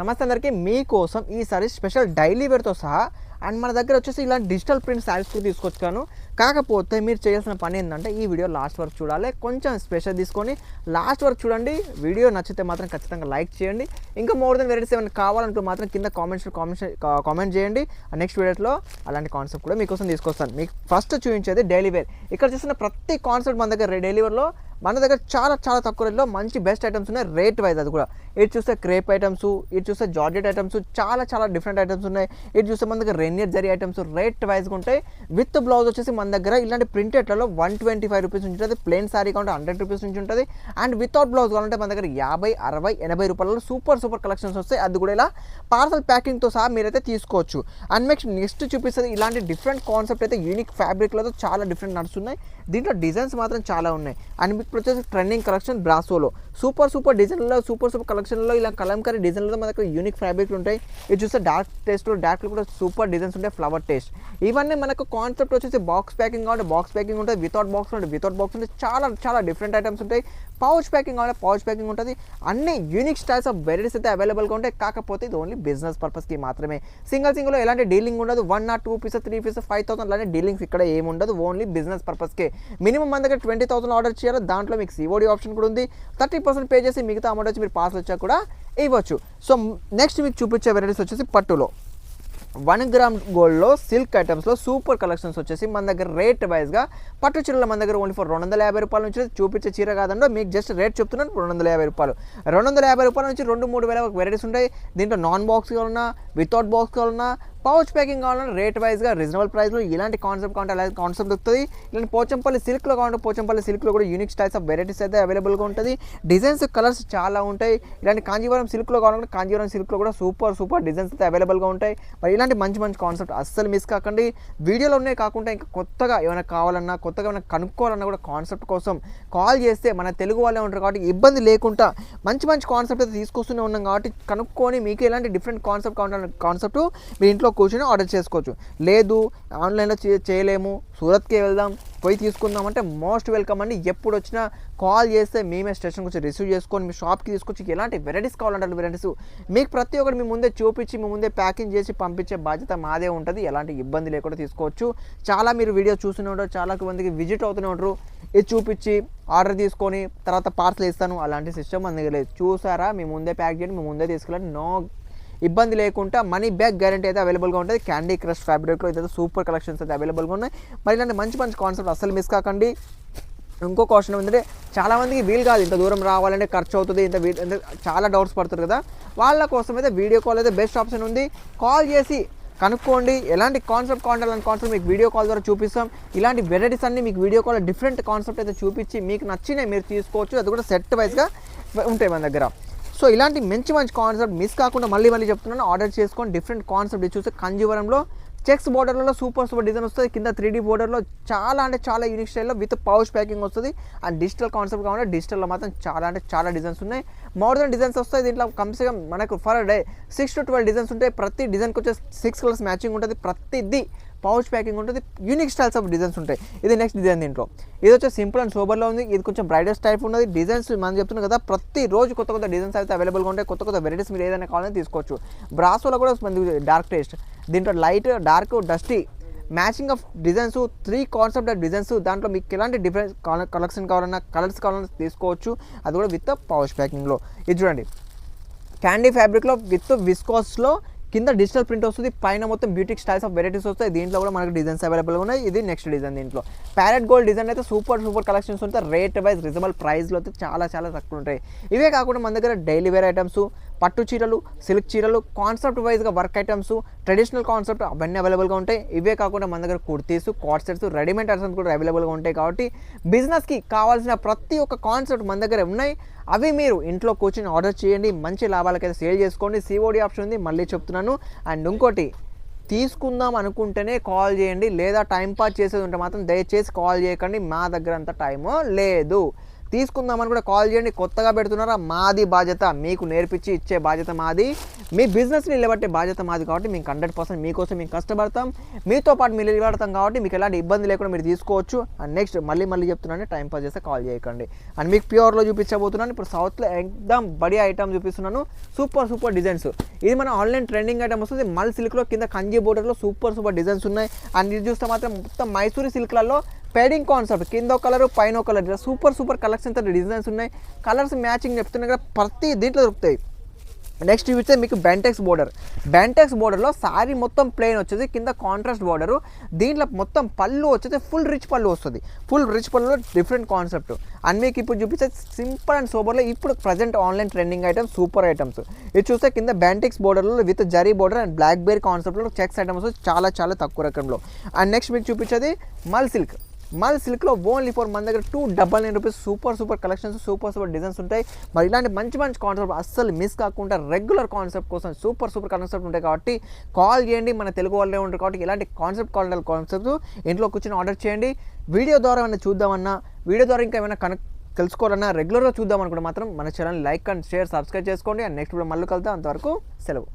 నమస్తే అందరికీ మీకోసం ఈసారి స్పెషల్ డైలీ వేర్తో సహా అండ్ మన దగ్గర వచ్చేసి ఇలాంటి డిజిటల్ ప్రింట్ శారీస్ కూడా తీసుకొచ్చాను. కాకపోతే మీరు చేయాల్సిన పని ఏంటంటే ఈ వీడియో లాస్ట్ వరకు చూడాలి, కొంచెం స్పెషల్ తీసుకొని లాస్ట్ వరకు చూడండి. వీడియో నచ్చితే మాత్రం ఖచ్చితంగా లైక్ చేయండి. ఇంకా మోర్ దెన్ వెరైటీస్ ఏమైనా కావాలంటూ మాత్రం కింద కామెంట్ చేయండి. నెక్స్ట్ వీడియోలో అలాంటి కాన్సెప్ట్ కూడా మీకోసం తీసుకొస్తాను. మీకు ఫస్ట్ చూపించేది డైలీ వేర్. ఇక్కడ చూసిన ప్రతి కాన్సెప్ట్ మన దగ్గర డైలీ వేర్లో మన దగ్గర చాలా చాలా తక్కువ రేట్లో మంచి బెస్ట్ ఐటమ్స్ ఉన్నాయి, రేట్ వైజ్. అది కూడా ఇటు చూస్తే క్రేప్ ఐటమ్స్, ఇటు చూస్తే జార్జెట్ ఐటమ్స్, చాలా చాలా డిఫరెంట్ ఐటమ్స్ ఉన్నాయి. ఇటు చూస్తే మన దగ్గర రెన్యర్ జరీ ఐటమ్స్ రేట్ వైజ్గా ఉంటాయి. విత్ బ్లౌజ్ వచ్చేసి మన దగ్గర ఇలాంటి ప్రింటెడ్లలో 125 రూపీస్ నుంచి ఉంటుంది. ప్లెయిన్ సారీ కావాలంటే 100 రూపీస్ నుంచి ఉంటుంది. అండ్ వితౌట్ బ్లౌజ్ కావాలంటే మన దగ్గర 50, 60, 80 రూపాయలలో సూపర్ కలెక్షన్స్ వస్తాయి. అది కూడా ఇలా పార్సల్ ప్యాకింగ్తో సహా మీరైతే తీసుకోవచ్చు. అండ్ నెక్స్ట్ చూపిస్తుంది ఇలాంటి డిఫరెంట్ కాన్సెప్ట్ అయితే యూనిక్ ఫ్యాబ్రిక్లతో చాలా డిఫరెంట్ నడుస్తున్నాయి. దీంట్లో డిజైన్స్ మాత్రం చాలా ఉన్నాయి. అండ్ ఇప్పుడు వచ్చేసి ట్రెండింగ్ కలెక్షన్ బ్రాసోలో సూపర్ డిజైన్లో సూపర్ కలెక్షన్లో ఇలా కలంకారీ డిజైన్లో మన దగ్గర యూనిక్ ఫ్యాబ్రిక్లు ఉంటాయి. ఇది చూస్తే డార్క్ టేస్ట్లో డార్క్లో కూడా సూపర్ డిజైన్స్ ఉంటాయి, ఫ్లవర్ టేస్ట్. ఇవన్నీ మనకు కాన్సెప్ట్ వచ్చేసి బాక్స్ ప్యాకింగ్ కావాలంటే బాక్స్ ప్యాకింగ్ ఉంటుంది, వితౌట్ బాక్స్ ఉంటుంది, వితౌట్ బాక్స్ ఉంటుంది. చాలా డిఫరెంట్ ఐటమ్స్ ఉంటాయి. పౌచ్ ప్యాకింగ్ కావాలంటే పౌచ్ ప్యాకింగ్ ఉంటుంది. అన్ని యూనిక్ స్టైల్స్ ఆఫ్ వెరైటీస్ అయితే అవైలబుల్గా ఉంటాయి. కాకపోతే ఇది ఓన్లీ బిజినెస్ పర్పస్కి మాత్రమే. సింగిల్లో ఎలాంటి డీలింగ్ ఉండదు. 1 or 2 పీసెస్ 3 పీసెస్ 5,000 అలాంటి డీలింగ్స్ ఇక్కడ ఏమి ఉండదు. Only business పర్పస్కే. మినిమం మన దగ్గర 20,000 ఆర్డర్ చేయాలి. దాంట్లో మీకు COD ఆప్షన్ కూడా ఉంది. 30% పే చేసి మిగతా అమౌంట్ వచ్చి మీరు పార్సల్ వచ్చా కూడా ఇవ్వచ్చు. సో నెక్స్ట్ మీకు చూపించే వెరైటీస్ వచ్చేసి పట్టులో 1 గ్రామ్ గోల్డ్లో సిల్క్ ఐటమ్స్లో సూపర్ కలెక్షన్స్ వచ్చేసి మన దగ్గర రేట్ వైజ్గా పట్టు చీరలు మన దగ్గర ఓన్లీ ఫర్ 250 రూపాయల నుంచి చూపించే చీర కాదండి, మీకు జస్ట్ రేట్ చెప్తున్నాను. 250 రూపాయలు 250 రూపాయల నుంచి 2-3 వేల వెరైటీస్ ఉంటాయి. దీంట్లో నాన్ బాక్స్ కావాలన్నా, వితౌట్ బాక్స్ కావాలన్నా, పౌచ్ ప్యాకింగ్ కావాలన్నా రేట్ వైజ్గా రీజనబుల్ ప్రైస్లో ఇలాంటి కాన్సెప్ట్ కావాలంటే అలాంటి కాన్సెప్ట్ దొరుకుతుంది. ఇలాంటి పోచంపల్లి సిల్క్లో కావాలంటే పోచంపల్లి సిల్క్లో కూడా యూనిక్ స్టైల్స్ ఆఫ్ వెరైటీస్ అయితే అవైలబుల్గా ఉంటుంది. డిజైన్స్ కలర్స్ చాలా ఉంటాయి. ఇలాంటి కాంజీవరం సిల్క్లో కావాలంటే కాంజీవరం సిల్క్లో కూడా సూపర్ డిజైన్స్ అయితే అవైలబుల్గా ఉంటాయి. మరి ఇలాంటి మంచి కాన్సెప్ట్ అస్సలు మిస్ కాకండి. వీడియోలో ఉన్నాయి కాకుండా ఇంకా కొత్తగా ఏమైనా కావాలన్నా, కొత్తగా ఏమైనా కనుక్కోవాలన్నా కూడా కాన్సెప్ట్ కోసం కాల్ చేస్తే మన తెలుగు వాళ్ళే ఉంటారు కాబట్టి ఇబ్బంది లేకుండా మంచి కాన్సెప్ట్ అయితే తీసుకొస్తూనే ఉన్నాం కాబట్టి కనుక్కొని మీకు ఎలాంటి డిఫరెంట్ కాన్సెప్ట్ కావాలన్న కాన్సెప్ట్ మీ ఇంట్లో కూర్చొని ఆర్డర్ చేసుకోవచ్చు. లేదు ఆన్లైన్లో చేయలేము, సూరత్కే వెళ్దాం పోయి తీసుకుందాం అంటే మోస్ట్ వెల్కమ్ అండి. ఎప్పుడు వచ్చినా కాల్ చేస్తే మేమే స్టేషన్కి వచ్చి రిసీవ్ చేసుకొని మీ షాప్కి తీసుకొచ్చి ఎలాంటి వెరైటీస్ కావాలంటే వెరైటీస్ మీకు ప్రతి ఒక్కటి మీ ముందే చూపించి మీ ముందే ప్యాకింగ్ చేసి పంపించే బాధ్యత మాదే ఉంటుంది. ఎలాంటి ఇబ్బంది లేకుండా తీసుకోవచ్చు. చాలా మీరు వీడియో చూస్తూనే ఉంటారు, చాలా మందికి విజిట్ అవుతూనే ఉంటారు. ఇది చూపించి ఆర్డర్ తీసుకొని తర్వాత పార్సల్ ఇస్తాను అలాంటి సిస్టమ్ మన దగ్గర లేదు. చూసారా, మీ ముందే ప్యాక్ చేయండి, మీ ముందే తీసుకెళ్ళండి, నో ఇబ్బంది లేకుండా మనీ బ్యాక్ గ్యారంటీ అయితే అవైలబుల్గా ఉంటుంది. క్యాండీ క్రష్ ఫ్యాబ్రిక్లో అయితే సూపర్ కలెక్షన్స్ అయితే అవైలబుల్గా ఉన్నాయి. మరి ఇలాంటి మంచి కాన్సెప్ట్ అస్సలు మిస్ కాకండి. ఇంకో క్వశ్చన్ ఏంటంటే చాలామందికి వీలు కాదు, ఇంత దూరం రావాలంటే ఖర్చు అవుతుంది, చాలా డౌట్స్ పడుతుంది కదా, వాళ్ళ కోసం అయితే వీడియో కాల్ అయితే బెస్ట్ ఆప్షన్ ఉంది. కాల్ చేసి కనుక్కోండి ఎలాంటి కాన్సెప్ట్ కావాలంటే కాన్సెప్ట్ మీకు వీడియో కాల్ ద్వారా చూపిస్తాం. ఇలాంటి వెరైటీస్ అన్ని మీకు వీడియో కాల్ డిఫరెంట్ కాన్సెప్ట్ అయితే చూపించి మీకు నచ్చినవి మీరు తీసుకోవచ్చు. అది కూడా సెట్ వైజ్గా ఉంటాయి మన దగ్గర. సో ఇలాంటి మంచి కాన్సెప్ట్ మిస్ కాకుండా మళ్ళీ చెప్తున్నాను, ఆర్డర్ చేసుకొని డిఫరెంట్ కాన్సెప్ట్ చూస్తే కంజీవరంలో చెక్స్ బోర్డర్లో సూపర్ డిజైన్ వస్తుంది. కింద 3D బోర్డర్లో చాలా యూనిక్ స్టైల్లో విత్ పౌచ్ ప్యాకింగ్ వస్తుంది. అండ్ డిజిటల్ కాన్సెప్ట్ కావాలంటే డిజిటల్లో మాత్రం చాలా డిజైన్స్ ఉన్నాయి. మోర్ దెన్ డిజైన్స్ వస్తాయి. దీంట్లో కమ్సే మనకు ఫర్ డే 6 to 12 డిజైన్స్ ఉంటాయి. ప్రతి డిజైన్కి వచ్చే 6 కలర్స్ మ్యాచింగ్ ఉంటుంది. ప్రతిదీ పౌచ్ ప్యాకింగ్ ఉంటుంది. యూనిక్ స్టైల్స్ ఆఫ్ డిజైన్స్ ఉంటాయి. ఇది నెక్స్ట్ డిజైన్. దీంట్లో ఇది వచ్చే సింపుల్ అండ్ సోబర్లో ఉంది. ఇది కొంచెం బ్రైడల్స్ టైప్ ఉన్నది. డిజైన్స్ మనం చెప్తున్నాం కదా, ప్రతిరోజు కొత్త డిజైన్స్ అయితే అవైలబుల్గా ఉంటాయి. కొత్త వెరైటీస్ మీరు ఏదైనా కావాలని తీసుకోవచ్చు. బ్రాసోలో కూడా మంది డార్క్ టేస్ట్, దీంట్లో light, dark, dusty matching of designs 3 concept of designs. దాంట్లో మీకు ఎలాంటి డిఫరెంట్ కలెక్షన్ కావాలన్నా కలర్స్ కావాలన్నా తీసుకోవచ్చు. అది కూడా విత్ పౌచ్ ప్యాకింగ్లో. ఇది చూడండి, క్యాండీ ఫ్యాబ్రిక్లో విత్ విస్కాస్లో కింద డిజిటల్ ప్రింట్ వస్తుంది, పైన మొత్తం బ్యూటిక్ స్టైల్స్ ఆఫ్ వెరైటీస్ వస్తాయి. దీంట్లో కూడా మనకు డిజైన్స్ అవైలబుల్గా ఉన్నాయి. ఇది నెక్స్ట్ డిజైన్. దీంట్లో ప్యారెట్ గోల్డ్ డిజైన్ అయితే సూపర్ కలెక్షన్స్ ఉంటాయి. రేట్ వైజ్ రీజనబుల్ ప్రైస్లో అయితే చాలా తక్కువ ఉంటాయి. ఇవే కాకుండా మన దగ్గర డైలీ వేర్ ఐటమ్స్, పట్టు చీరలు, సిల్క్ చీరలు, కాన్సెప్ట్ వైజ్గా వర్క్ ఐటమ్స్, ట్రెడిషనల్ కాన్సెప్ట్ అవన్నీ అవైలబుల్గా ఉంటాయి. ఇవే కాకుండా మన దగ్గర kurtis, cot sets, readymade items కూడా అవైలబుల్గా ఉంటాయి. కాబట్టి బిజినెస్కి కావాల్సిన ప్రతి ఒక్క కాన్సెప్ట్ మన దగ్గర ఉన్నాయి. అవి మీరు ఇంట్లో కూర్చొని ఆర్డర్ చేయండి, మంచి లాభాలకైతే సేల్ చేసుకోండి. COD ఆప్షన్ ఉంది, మళ్ళీ చెప్తున్నాను. అండ్ ఇంకోటి, తీసుకుందాం అనుకుంటేనే కాల్ చేయండి, లేదా టైం పాస్ చేసేది ఉంటే మాత్రం దయచేసి కాల్ చేయకండి. మా దగ్గర అంత టైము లేదు. తీసుకుందామని కూడా కాల్ చేయండి. కొత్తగా పెడుతున్నారా, మాది బాధ్యత, మీకు నేర్పించి ఇచ్చే బాధ్యత మాది, మీ బిజినెస్ని నిలబెట్టే బాధ్యత మాది. కాబట్టి మీకు 100% మీకోసం మేము కష్టపడతాం, మీతో పాటు మీరు నిలబడతాం. కాబట్టి మీకు ఎలాంటి ఇబ్బంది లేకుండా మీరు తీసుకోవచ్చు. అండ్ నెక్స్ట్ మళ్ళీ చెప్తున్నాను, టైం పాస్ చేస్తే కాల్ చేయకండి. అండ్ మీకు ప్యూర్లో చూపించబోతున్నాను. ఇప్పుడు సౌత్లో ఎక్దమ్ బడియా ఐటమ్ చూపిస్తున్నాను. Super designs. ఇది మన ఆన్లైన్ ట్రెండింగ్ ఐటమ్ వస్తుంది. మల్ సిల్క్లో కింద కంజీ బోర్డర్లో సూపర్ డిజైన్స్ ఉన్నాయి. అండ్ ఇది చూస్తే మాత్రం మొత్తం మైసూరి సిల్క్లలో పేడింగ్ కాన్సెప్ట్, కింద ఒక కలర్ పైన ఒక కలర్, సూపర్ కలెక్షన్స్ డిజైన్స్ ఉన్నాయి. కలర్స్ మ్యాచింగ్ చెప్తున్నాయి కదా, ప్రతి దీంట్లో దొరుకుతాయి. నెక్స్ట్ చూస్తే మీకు బెంటెక్స్ బోర్డర్లో శారీ మొత్తం ప్లెయిన్ వచ్చేది, కింద కాంట్రాస్ట్ బోర్డరు. దీంట్లో మొత్తం పళ్ళు వచ్చేది ఫుల్ రిచ్ పళ్ళు వస్తుంది. ఫుల్ రిచ్ పళ్ళులో డిఫరెంట్ కాన్సెప్ట్. అండ్ మీకు ఇప్పుడు చూపిస్తే సింపుల్ అండ్ సోబర్లో ఇప్పుడు present online trending items, super items. ఇది చూస్తే కింద బెంటెక్స్ బోర్డర్లో with zari border and black berry కాన్సెప్ట్లో చెక్స్ ఐటమ్స్ చాలా తక్కువ రకంలో. అండ్ నెక్స్ట్ మీకు చూపించేది మల్ సిల్క్లో ఓన్లీ ఫర్ మన దగ్గర 299 rupees. Super collections, super designs ఉంటాయి. మరి ఇలాంటి మంచి కాన్సెప్ట్ అస్సలు మిస్ కాకుండా రెగ్యులర్ కాన్సెప్ట్ కోసం సూపర్ కాన్సెప్ట్ ఉంటాయి. కాబట్టి కాల్ చేయండి, మన తెలుగు వాళ్ళే ఉంటారు. కాబట్టి ఇలాంటి కాన్సెప్ట్ ఇంట్లో కూర్చొని ఆర్డర్ చేయండి. వీడియో ద్వారా ఏమైనా చూద్దామన్నా, వీడియో ద్వారా ఇంకా ఏమైనా తెలుసుకోవాలన్నా, రెగ్యులర్గా చూద్దామనుకుంటే మాత్రం మన channel like and share, subscribe చేసుకోండి. అండ్ నెక్స్ట్ మళ్ళీ కలుద్దాం. అంతవరకు సెలవు.